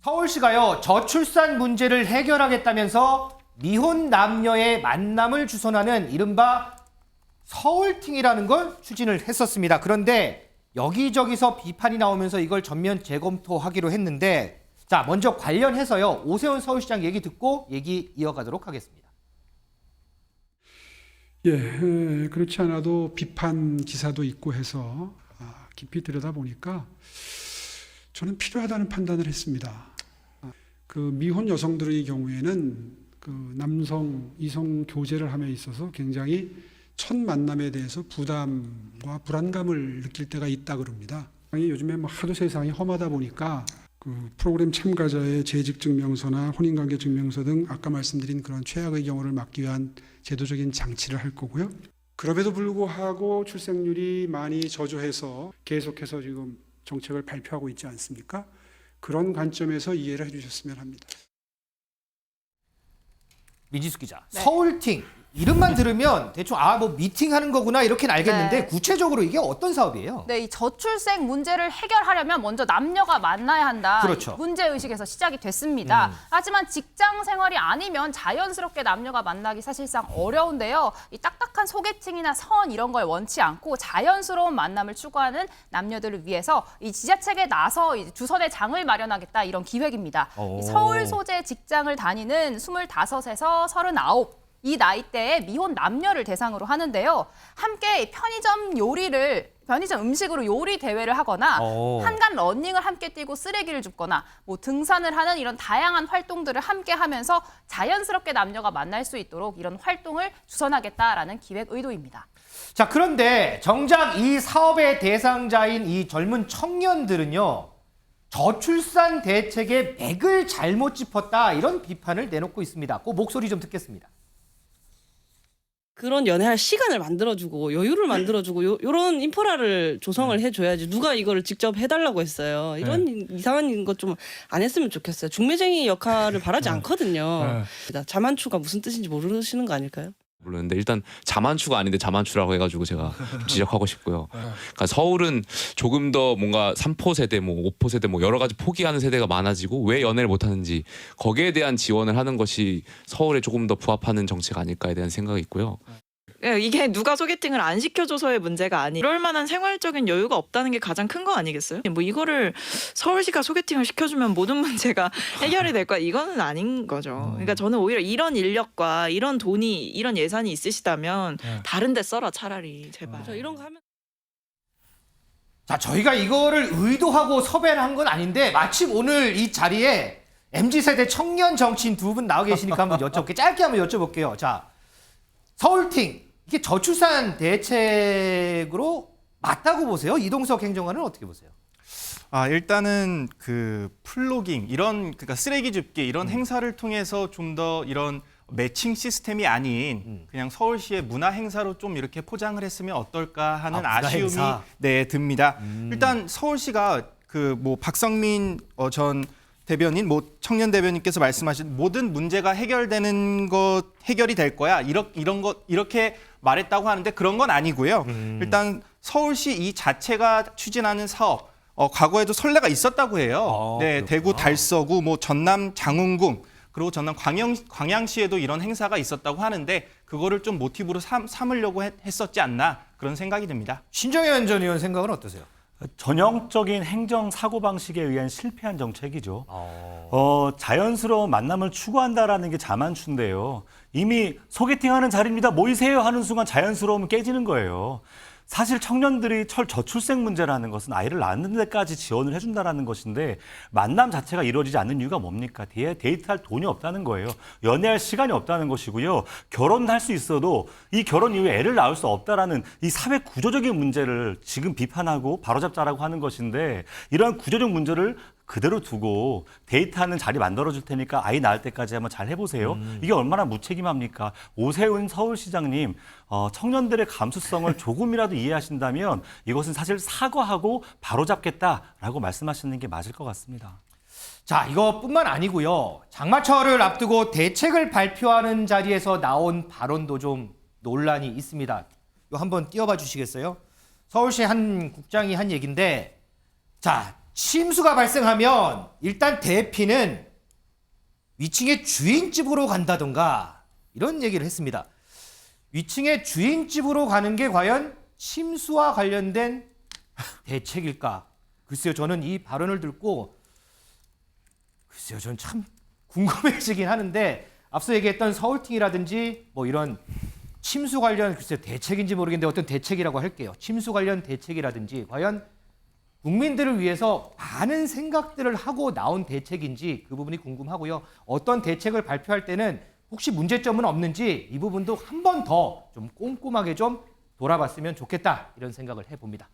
서울시가요, 저출산 문제를 해결하겠다면서 미혼 남녀의 만남을 주선하는 이른바 서울팅이라는 걸 추진을 했었습니다. 그런데 여기저기서 비판이 나오면서 이걸 전면 재검토하기로 했는데, 자, 먼저 관련해서요, 오세훈 서울시장 얘기 듣고 얘기 이어가도록 하겠습니다. 예, 그렇지 않아도 비판 기사도 있고 해서 깊이 들여다보니까 저는 필요하다는 판단을 했습니다. 그 미혼 여성들의 경우에는 그 남성, 이성 교제를 함에 있어서 굉장히 첫 만남에 대해서 부담과 불안감을 느낄 때가 있다 그럽니다. 요즘에 뭐 하도 세상이 험하다 보니까 그 프로그램 참가자의 재직증명서나 혼인관계증명서 등 아까 말씀드린 그런 최악의 경우를 막기 위한 제도적인 장치를 할 거고요. 그럼에도 불구하고 출생률이 많이 저조해서 계속해서 지금 정책을 발표하고 있지 않습니까? 그런 관점에서 이해를 해주셨으면 합니다. 민지숙 기자, 네. 서울팅 이름만 들으면 대충 뭐 미팅하는 거구나 이렇게는 알겠는데 네. 구체적으로 이게 어떤 사업이에요? 네, 이 저출생 문제를 해결하려면 먼저 남녀가 만나야 한다. 그렇죠. 문제의식에서 시작이 됐습니다. 하지만 직장 생활이 아니면 자연스럽게 남녀가 만나기 사실상 어려운데요. 이 딱딱한 소개팅이나 선 이런 걸 원치 않고 자연스러운 만남을 추구하는 남녀들을 위해서 이 지자체에 나서 이제 주선의 장을 마련하겠다 이런 기획입니다. 이 서울 소재 직장을 다니는 25에서 39 이 나이대의 미혼 남녀를 대상으로 하는데요. 함께 편의점 음식으로 요리 대회를 하거나 한간 러닝을 함께 뛰고 쓰레기를 줍거나 뭐 등산을 하는 이런 다양한 활동들을 함께 하면서 자연스럽게 남녀가 만날 수 있도록 이런 활동을 주선하겠다라는 기획 의도입니다. 자, 그런데 정작 이 사업의 대상자인 이 젊은 청년들은요, 저출산 대책의 맥을 잘못 짚었다 이런 비판을 내놓고 있습니다. 그 목소리 좀 듣겠습니다. 그런 연애할 시간을 만들어주고 여유를 만들어주고 요런 인프라를 조성을 해줘야지 누가 이거를 직접 해달라고 했어요. 이런 이상한 것 좀 안 했으면 좋겠어요. 중매쟁이 역할을 바라지 않거든요. 자만추가 무슨 뜻인지 모르시는 거 아닐까요? 모르는데 일단 자만추가 아닌데 자만추라고 해가지고 제가 좀 지적하고 싶고요. 그러니까 서울은 조금 더 뭔가 3포 세대, 뭐 5포 세대, 뭐 여러 가지 포기하는 세대가 많아지고 왜 연애를 못하는지 거기에 대한 지원을 하는 것이 서울에 조금 더 부합하는 정책 아닐까에 대한 생각이 있고요. 이게 누가 소개팅을 안 시켜줘서의 문제가 아니 이럴 만한 생활적인 여유가 없다는 게 가장 큰 거 아니겠어요? 뭐 이거를 서울시가 소개팅을 시켜주면 모든 문제가 해결이 될 거야 이거는 아닌 거죠. 그러니까 저는 오히려 이런 인력과 이런 돈이 이런 예산이 있으시다면 다른 데 써라 차라리 제발. 이런 거 하면 자, 저희가 이거를 의도하고 섭외를 한 건 아닌데 마침 오늘 이 자리에 MZ세대 청년 정치인 두 분 나와 계시니까 한번 여쭤볼게요. 짧게 한번 여쭤볼게요. 자, 서울팅 이게 저출산 대책으로 맞다고 보세요? 이동석 행정관은 어떻게 보세요? 일단은 그 플로깅 그러니까 쓰레기 줍기 이런 행사를 통해서 좀 더 이런 매칭 시스템이 아닌 그냥 서울시의 문화 행사로 좀 이렇게 포장을 했으면 어떨까 하는 문화 아쉬움이 행사. 듭니다. 일단 서울시가 그 뭐 박성민 전 대변인, 뭐 청년 대변인께서 말씀하신 모든 문제가 해결이 될 거야. 이렇게 말했다고 하는데 그런 건 아니고요. 일단 서울시 이 자체가 추진하는 사업, 과거에도 선례가 있었다고 해요. 네, 그렇구나. 대구 달서구, 뭐 전남 장흥궁, 그리고 전남 광양시에도 이런 행사가 있었다고 하는데 그거를 좀 모티브로 삼으려고 했었지 않나 그런 생각이 듭니다. 신정현 전 의원 생각은 어떠세요? 전형적인 행정 사고방식에 의한 실패한 정책이죠. 자연스러운 만남을 추구한다라는 게 자만추인데요. 이미 소개팅하는 자리입니다. 모이세요 하는 순간 자연스러움은 깨지는 거예요. 사실 청년들이 저출생 문제라는 것은 아이를 낳는 데까지 지원을 해준다는 것인데 만남 자체가 이루어지지 않는 이유가 뭡니까? 데이트할 돈이 없다는 거예요. 연애할 시간이 없다는 것이고요. 결혼할 수 있어도 이 결혼 이후에 애를 낳을 수 없다라는 이 사회 구조적인 문제를 지금 비판하고 바로잡자라고 하는 것인데 이러한 구조적 문제를 그대로 두고 데이트하는 자리 만들어줄 테니까 아이 낳을 때까지 한번 잘 해보세요. 이게 얼마나 무책임합니까? 오세훈 서울시장님, 청년들의 감수성을 조금이라도 이해하신다면 이것은 사실 사과하고 바로잡겠다라고 말씀하시는 게 맞을 것 같습니다. 자, 이것뿐만 아니고요. 장마철을 앞두고 대책을 발표하는 자리에서 나온 발언도 좀 논란이 있습니다. 이거 한번 띄워봐 주시겠어요? 서울시 한 국장이 한 얘기인데, 자, 침수가 발생하면 일단 대피는 위층의 주인집으로 간다던가 이런 얘기를 했습니다. 위층의 주인집으로 가는 게 과연 침수와 관련된 대책일까? 글쎄요, 저는 이 발언을 듣고 글쎄요, 저는 참 궁금해지긴 하는데 앞서 얘기했던 서울팅이라든지 뭐 이런 침수 관련 글쎄 대책인지 모르겠는데 어떤 대책이라고 할게요. 침수 관련 대책이라든지 과연 국민들을 위해서 많은 생각들을 하고 나온 대책인지 그 부분이 궁금하고요. 어떤 대책을 발표할 때는 혹시 문제점은 없는지 이 부분도 한 번 더 좀 꼼꼼하게 좀 돌아봤으면 좋겠다 이런 생각을 해봅니다.